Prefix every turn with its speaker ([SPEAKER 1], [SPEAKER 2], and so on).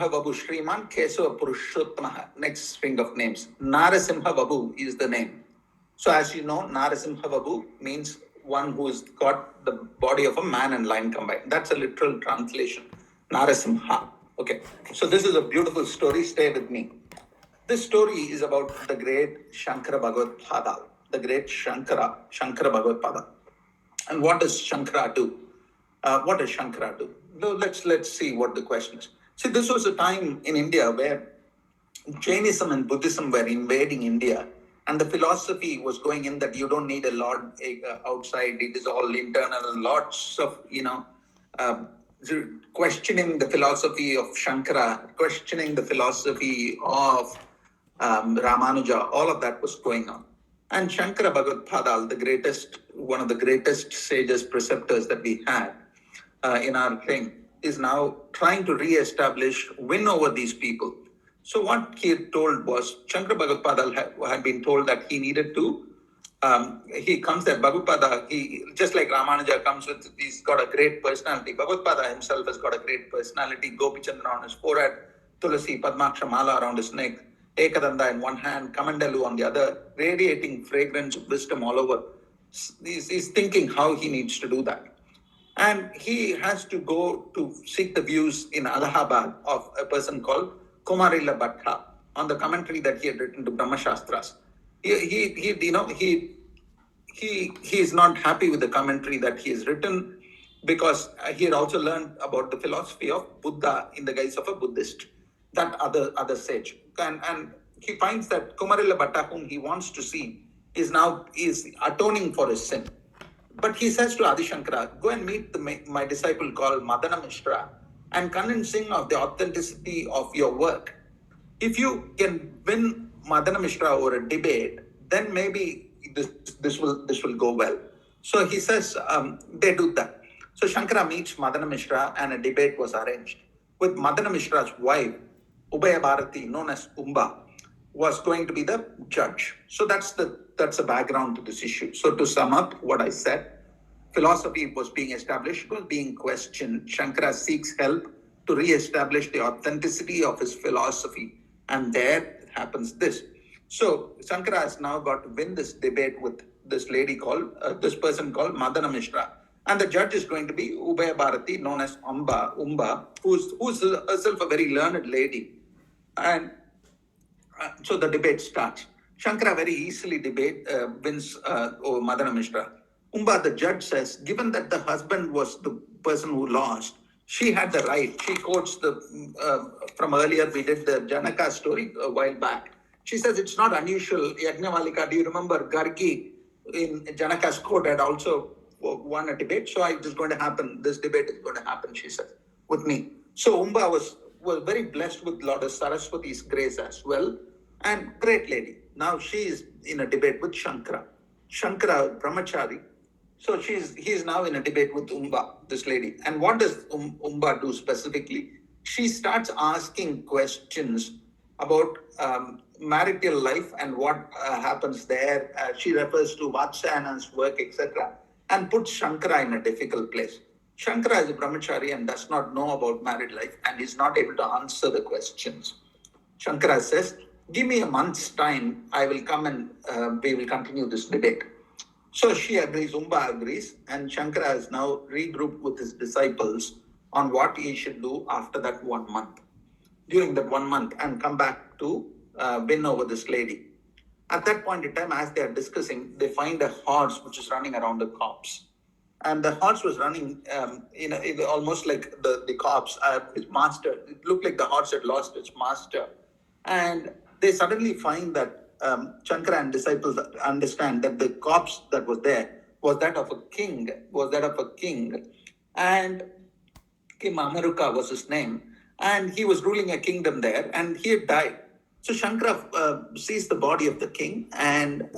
[SPEAKER 1] Narasimhavapu Shriman Kesava Purushottamaha. Next string of names. Narasimhavapu is the name. So as you know, Narasimhavapu means one who's got the body of a man and lion combined. That's a literal translation. Narasimha. Okay. So this is a beautiful story. Stay with me. This story is about the great Shankara Bhagavad Pada, the great Shankara Bhagavad Pada. And what does Shankara do? What does Shankara do? Let's see what the question is. See, this was a time in India where Jainism and Buddhism were invading India, and the philosophy was going in that you don't need a Lord outside; it is all internal. Lots of uh, questioning the philosophy of Shankara, questioning the philosophy of Ramanuja. All of that was going on. And Shankara Bhagavad Padal, one of the greatest sages, preceptors that we had in our thing, is now trying to win over these people. So what he had told was, Shankara Bhagavad Padal had been told that he needed to, he comes there, Bhagavad Pada, he, just like Ramanuja comes with, he's got a great personality. Bhagavad Pada himself has got a great personality, Gopi Chandra on his forehead, Tulasi, Padmaksha Mala around his neck, Ekadanda in one hand, Kamandalu on the other, radiating fragrance of wisdom all over. He's thinking how he needs to do that. And he has to go to seek the views in Allahabad of a person called Kumarila Bhatta on the commentary that he had written to Brahma Shastras. He is not happy with the commentary that he has written because he had also learned about the philosophy of Buddha in the guise of a Buddhist, that other sage. And he finds that Kumarila Bhatta, whom he wants to see, is atoning for his sin. But he says to Adi Shankara, go and meet my disciple called Madana Mishra and convince him of the authenticity of your work. If you can win Madana Mishra over a debate, then maybe this will go well. So he says they do that. So Shankara meets Madana Mishra and a debate was arranged with Madana Mishra's wife, Ubaya Bharati, known as Umba, was going to be the judge. So that's the background to this issue. So to sum up what I said, philosophy was being established, was being questioned. Shankara seeks help to re-establish the authenticity of his philosophy. And there happens this. So Shankara has now got to win this debate with this person called Madana Mishra. And the judge is going to be Ubaya Bharati, known as Umba, who's herself a very learned lady. And so the debate starts. Shankara very easily wins over Madana Mishra. Umba, the judge, says, given that the husband was the person who lost, she had the right. She quotes from earlier, we did the Janaka story a while back. She says it's not unusual. Yajnavalika, do you remember Gargi in Janaka's court had also won a debate? So it is going to happen. This debate is going to happen, she says, with me. So Umba was very blessed with Lord Saraswati's grace as well. And great lady. Now she is in a debate with Shankara. Shankara, Brahmachari. So he is now in a debate with Umba, this lady. And what does Umba do specifically? She starts asking questions about marital life and what happens there. She refers to Vatsayana's work, etc. and puts Shankara in a difficult place. Shankara is a brahmachari and does not know about married life and is not able to answer the questions. Shankara says, give me a month's time, I will come and we will continue this debate. So she agrees, Umba agrees, and Shankara is now regrouped with his disciples on what he should do after that 1 month, during that 1 month, and come back to win over this lady. At that point in time, as they are discussing, they find a horse which is running around the corpse. And the horse was running, almost like the corpse, his master. It looked like the horse had lost its master. And they suddenly find that Shankara and disciples understand that the corpse that was there was that of a king, and Kim Amaruka was his name, and he was ruling a kingdom there, and he had died. So Shankara sees the body of the king, and